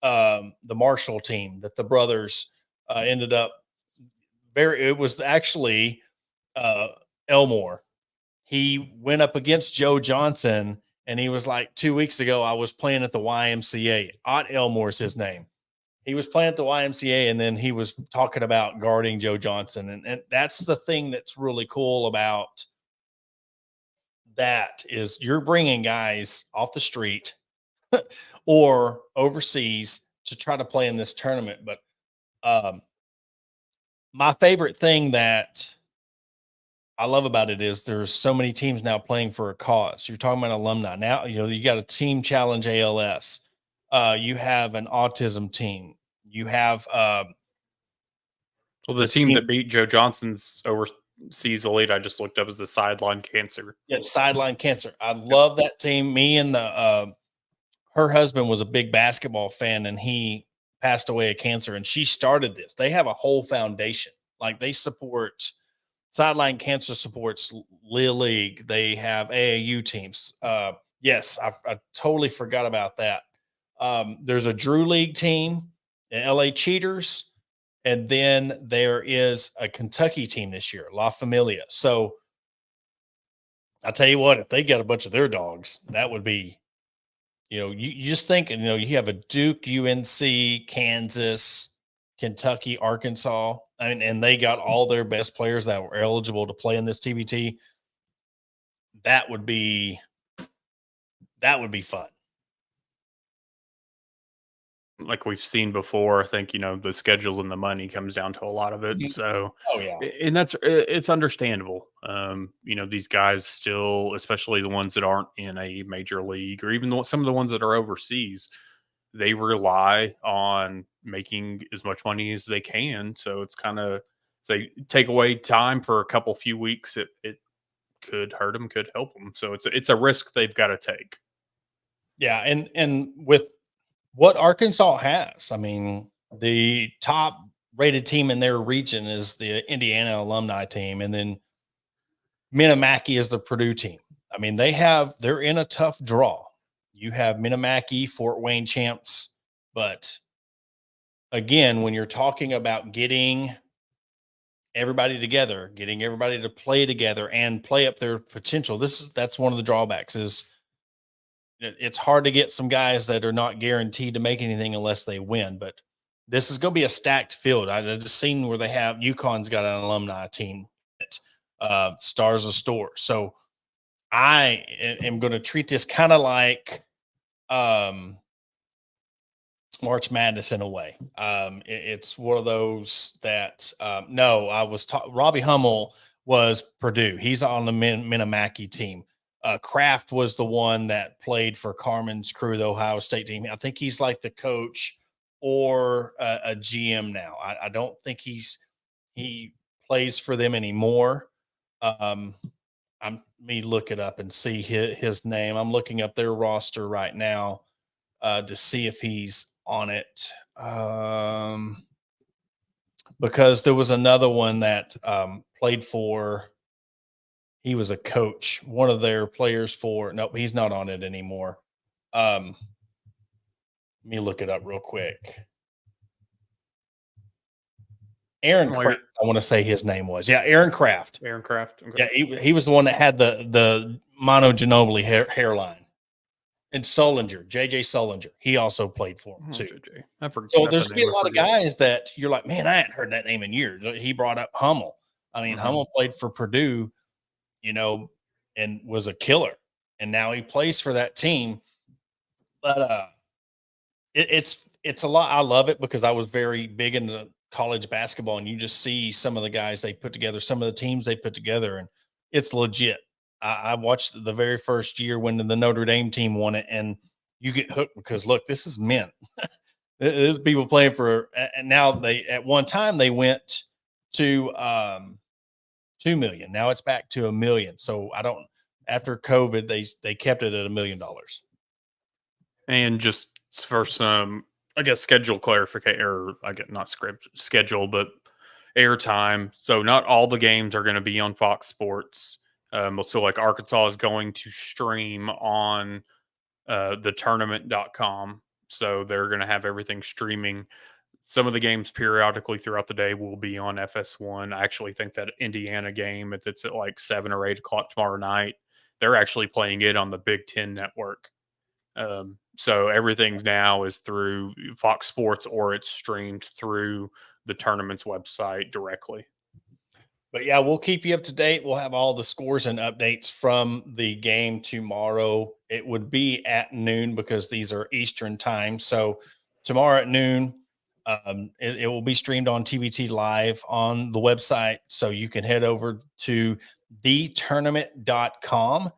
the Marshall team that the brothers ended up it was actually Elmore. He went up against Joe Johnson, and he was like, 2 weeks ago, I was playing at the YMCA. Ott Elmore is his name. He was playing at the YMCA, and then he was talking about guarding Joe Johnson. And that's the thing that's really cool about that is you're bringing guys off the street or overseas to try to play in this tournament. But my favorite thing that I love about it is there's so many teams now playing for a cause. You're talking about alumni. Now, you got a team challenge ALS. You have an autism team. You have
the team that beat Joe Johnson's overseas elite, I just looked up, is the Sideline Cancer.
Yeah, Sideline Cancer. I love that team. Me and her husband was a big basketball fan, and he passed away of cancer, and she started this. They have a whole foundation. Like, they support Sideline Cancer, supports Little League. They have AAU teams. Yes, I totally forgot about that. There's a Drew League team, an LA Cheaters, and then there is a Kentucky team this year, La Familia. So I'll tell you what, if they got a bunch of their dogs, that would be, you just think, you have a Duke, UNC, Kansas, Kentucky, Arkansas, and they got all their best players that were eligible to play in this TBT. That would be fun.
Like we've seen before, I think, the schedule and the money comes down to a lot of it. So, and it's understandable. These guys still, especially the ones that aren't in a major league, or even some of the ones that are overseas, they rely on making as much money as they can. So it's kind of, they take away time for a few weeks. It could hurt them, could help them. So it's a risk they've got to take.
Yeah. And with what Arkansas has, the top rated team in their region is the Indiana alumni team. And then Minamaki is the Purdue team. They're in a tough draw. You have Minamaki, Fort Wayne champs. But again, when you're talking about getting everybody together, getting everybody to play together and play up their potential, that's one of the drawbacks is it's hard to get some guys that are not guaranteed to make anything unless they win. But this is going to be a stacked field. I just seen where they have UConn's got an alumni team, Stars of Store. So I am going to treat this kind of like March Madness in a way. It's one of those that no, I was Robbie Hummel was Purdue. He's on the Minamaki team. Kraft was the one that played for Carmen's crew, the Ohio State team. I think he's like the coach or a GM now. I don't think he plays for them anymore. Let me look it up and see his name. I'm looking up their roster right now to see if he's on it. Because there was another one that played for. He was a coach, one of their players for. Nope, he's not on it anymore. Let me look it up real quick. Aaron Kraft, I want to say his name was. Yeah, Aaron Kraft.
Aaron Kraft.
Okay. Yeah, he was the one that had the Mono Ginobili hairline. And Sullinger, JJ Sullinger, he also played for him too. So there's gonna be a lot of guys that you're like, man, I hadn't heard that name in years. He brought up Hummel. I mean, Hummel played for Purdue, and was a killer. And now he plays for that team. But it's a lot. I love it because I was very big into college basketball, and you just see some of the guys they put together, some of the teams they put together, and it's legit. I watched the very first year when the Notre Dame team won it, and you get hooked because look, this is men. There's people playing for, and now at one time they went to 2 million. Now it's back to $1 million. So after COVID, they kept it at $1 million.
And just for some, I guess, schedule clarification, or I get not schedule, but airtime. So not all the games are going to be on Fox Sports. So like Arkansas is going to stream on the tournament.com. So they're going to have everything streaming. Some of the games periodically throughout the day will be on FS1. I actually think that Indiana game, if it's at like 7 or 8 o'clock tomorrow night, they're actually playing it on the Big Ten network. So everything now is through Fox Sports, or it's streamed through the tournament's website directly.
But yeah, we'll keep you up to date. We'll have all the scores and updates from the game tomorrow. It would be at noon because these are Eastern time. So tomorrow at noon, it will be streamed on TBT Live on the website. So you can head over to thetournament.com,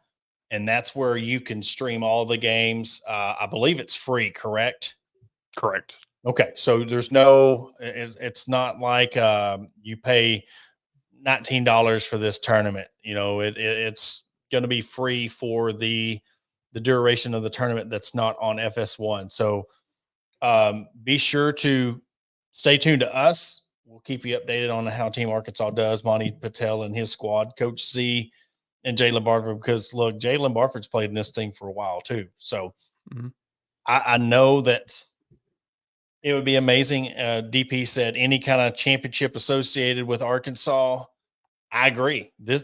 and that's where you can stream all the games. I believe it's free, correct?
Correct.
Okay. So there's it's not like you pay $19 for this tournament. It's going to be free for the duration of the tournament that's not on FS1. So be sure to stay tuned to us. We'll keep you updated on how Team Arkansas does. Monty Patel and his squad, Coach Z and Jalen Barford, because look, Jalen Barford's played in this thing for a while too. So I know that it would be amazing. DP said any kind of championship associated with Arkansas. I agree. This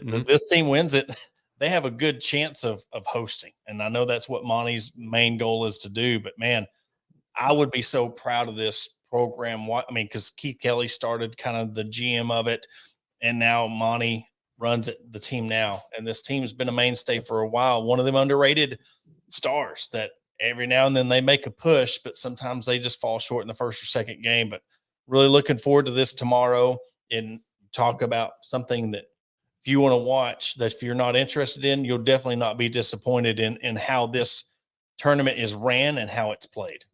team wins it. They have a good chance of hosting. And I know that's what Monty's main goal is to do. But, man, I would be so proud of this program. I mean, because Keith Kelly started kind of the GM of it, and now Monty runs the team now. And this team has been a mainstay for a while. One of them underrated stars that every now and then they make a push, but sometimes they just fall short in the first or second game. But really looking forward to this tomorrow and talk about something that if you want to watch, that if you're not interested in, you'll definitely not be disappointed in how this tournament is ran and how it's played.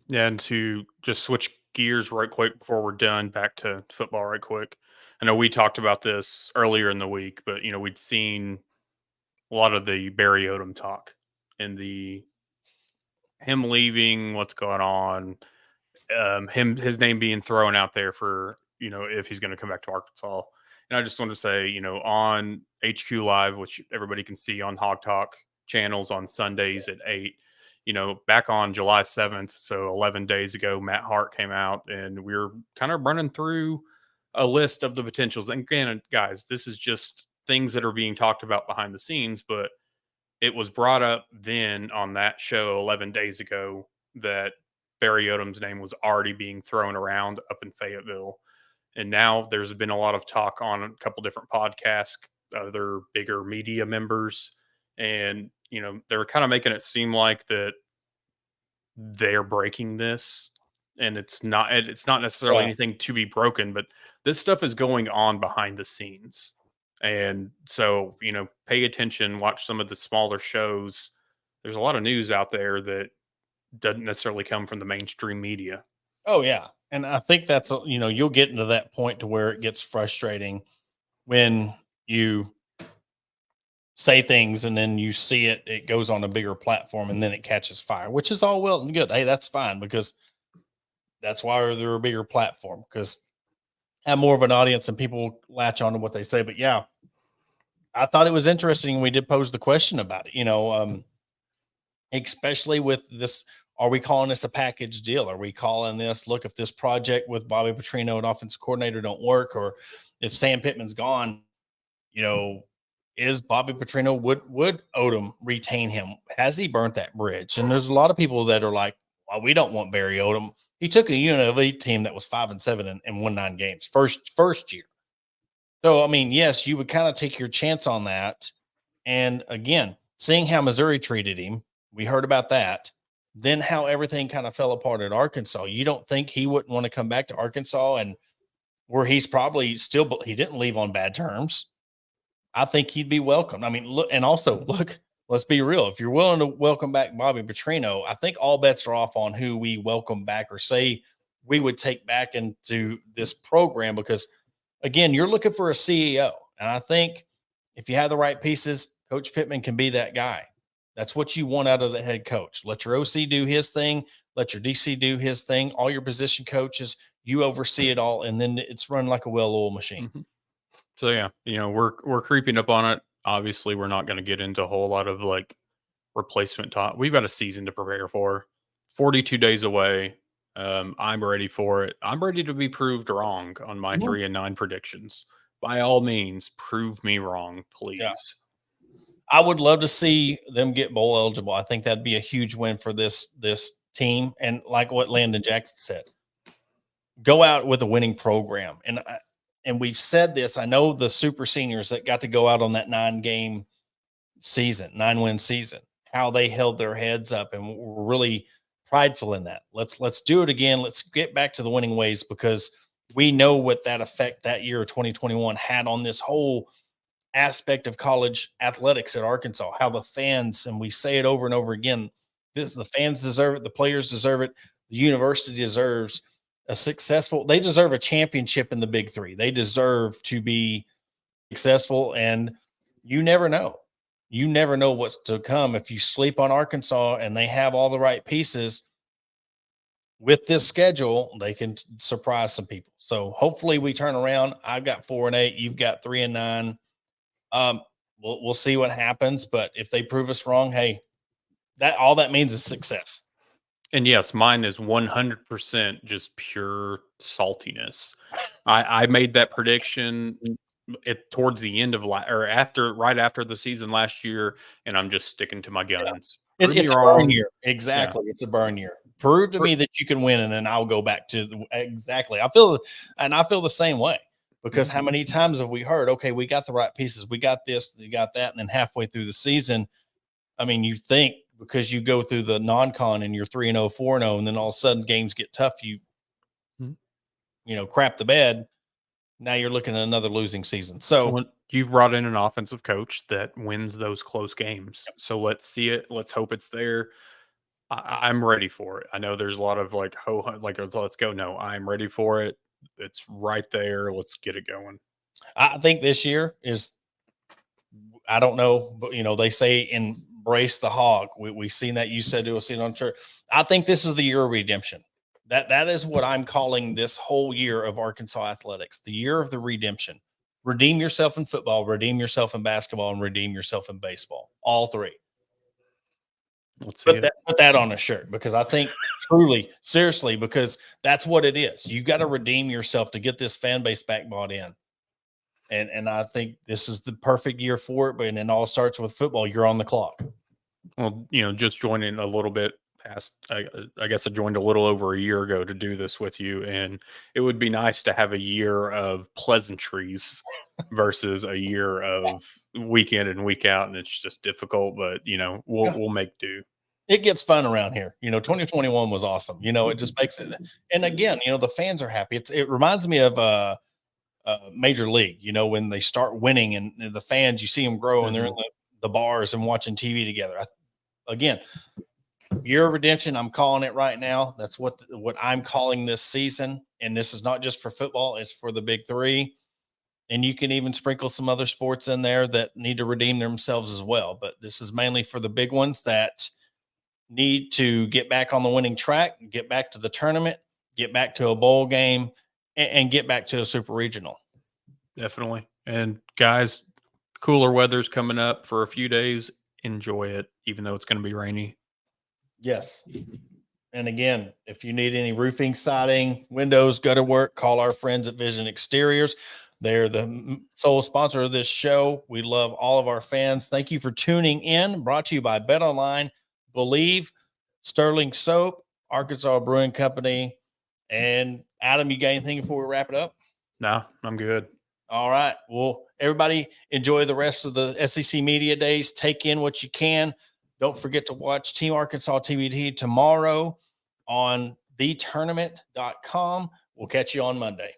Yeah, and to just switch gears right quick before we're done, back to football right quick. I know we talked about this earlier in the week, but, we'd seen a lot of the Barry Odom talk and him leaving, what's going on, his name being thrown out there for, if he's going to come back to Arkansas. And I just want to say, on HQ Live, which everybody can see on Hog Talk channels on Sundays at 8, back on July 7th, so 11 days ago, Matt Hart came out and we were kind of running through a list of the potentials. And again, guys, this is just things that are being talked about behind the scenes, but it was brought up then on that show 11 days ago that Barry Odom's name was already being thrown around up in Fayetteville. And now there's been a lot of talk on a couple different podcasts, other bigger media members. And, they're kind of making it seem like that they're breaking this. And it's not necessarily
Right.
anything to be broken, but this stuff is going on behind the scenes. And so, pay attention, watch some of the smaller shows. There's a lot of news out there that doesn't necessarily come from the mainstream media.
Oh yeah. And I think that's, you'll get into that point to where it gets frustrating when you say things and then you see it goes on a bigger platform and then it catches fire, which is all well and good. Hey, that's fine, because that's why they're a bigger platform, because have more of an audience and people latch on to what they say. But yeah, I thought it was interesting. We did pose the question about it, especially with this. Are we calling this a package deal? Are we calling this, look, if this project with Bobby Petrino and offensive coordinator don't work, or if Sam Pittman's gone, is Bobby Petrino, would Odom retain him? Has he burnt that bridge? And there's a lot of people that are like, well, we don't want Barry Odom. He took a UNLV team that was 5-7 and won 9 games first year. So, I mean, yes, you would kind of take your chance on that. And again, seeing how Missouri treated him, we heard about that. Then how everything kind of fell apart at Arkansas. You don't think he wouldn't want to come back to Arkansas, and where he's probably still, but he didn't leave on bad terms. I think he'd be welcome. I mean, look, and also look, let's be real. If you're willing to welcome back Bobby Petrino, I think all bets are off on who we welcome back or say we would take back into this program, because again, you're looking for a CEO. And I think if you have the right pieces, Coach Pittman can be that guy. That's what you want out of the head coach. Let your OC do his thing. Let your DC do his thing. All your position coaches, you oversee it all. And then it's run like a well-oiled machine.
Mm-hmm. So yeah, we're creeping up on it. Obviously, we're not going to get into a whole lot of like replacement talk. We've got a season to prepare for. 42 days away. I'm ready for it. I'm ready to be proved wrong on my 3-9 predictions. By all means, prove me wrong, please.
Yeah. I would love to see them get bowl eligible. I think that'd be a huge win for this team. And like what Landon Jackson said, go out with a winning program. And we've said this. I know the super seniors that got to go out on that 9-win season, how they held their heads up and were really prideful in that. Let's do it again. Let's get back to the winning ways, because we know what that effect that year of 2021 had on this whole aspect of college athletics at Arkansas, how the fans, and we say it over and over again, the fans deserve it. The players deserve it. The university deserves they deserve a championship in the Big Three. They deserve to be successful. And you never know. You never know what's to come. If you sleep on Arkansas and they have all the right pieces with this schedule, they can surprise some people. So hopefully we turn around. I've got 4-8. You've got 3-9. We'll see what happens. But if they prove us wrong, hey, all that means is success.
And yes, mine is 100% just pure saltiness. I made that prediction towards the end of right after the season last year, and I'm just sticking to my guns.
Yeah. It's a burn year. Exactly. Yeah. It's a burn year. Prove to me that you can win, and then I'll go back to exactly. I feel the same way, because how many times have we heard, okay, we got the right pieces, we got this, we got that, and then halfway through the season, I mean, you think because you go through the non-con and you're 3-0, 4-0, and then all of a sudden games get tough, you crap the bed. Now you're looking at another losing season. So
you've brought in an offensive coach that wins those close games. Yep. So let's see it. Let's hope it's there. I'm ready for it. I know there's a lot of let's go. No, I'm ready for it. It's right there. Let's get it going.
I think this year is, I don't know, but they say embrace the hog. We've seen that. You said we'll see it on church. I think this is the year of redemption. That is what I'm calling this whole year of Arkansas athletics, the year of the redemption. Redeem yourself in football, redeem yourself in basketball, and redeem yourself in baseball. All three.
Let's see
put that on a shirt, because I think truly, seriously, because that's what it is. You got to redeem yourself to get this fan base back bought in. And I think this is the perfect year for it. But it all starts with football. You're on the clock.
Well, just joining a little bit past, I guess I joined a little over a year ago to do this with you, and it would be nice to have a year of pleasantries versus a year of week in and week out, and it's just difficult, but we'll make do.
It gets fun around here. 2021 was awesome. It just makes it. And again, the fans are happy. It reminds me of Major League. When they start winning and the fans, you see them grow, and they're in the bars and watching TV together. Again, year of redemption. I'm calling it right now. That's what I'm calling this season. And this is not just for football; it's for the big three. And you can even sprinkle some other sports in there that need to redeem themselves as well. But this is mainly for the big ones that need to get back on the winning track, get back to the tournament, get back to a bowl game, and get back to a super regional.
Definitely. And guys, cooler weather's coming up for a few days. Enjoy it, even though it's going to be rainy.
Yes. And again, if you need any roofing, siding, windows, gutter work, call our friends at Vision Exteriors. They're the sole sponsor of this show. We love all of our fans. Thank you for tuning in. Brought to you by Bet Online, Believe, Sterling Soap, Arkansas Brewing Company. And Adam, you got anything before we wrap it up?
No, I'm good.
All right. Well, everybody enjoy the rest of the SEC Media Days. Take in what you can. Don't forget to watch Team Arkansas TBT tomorrow on thetournament.com. We'll catch you on Monday.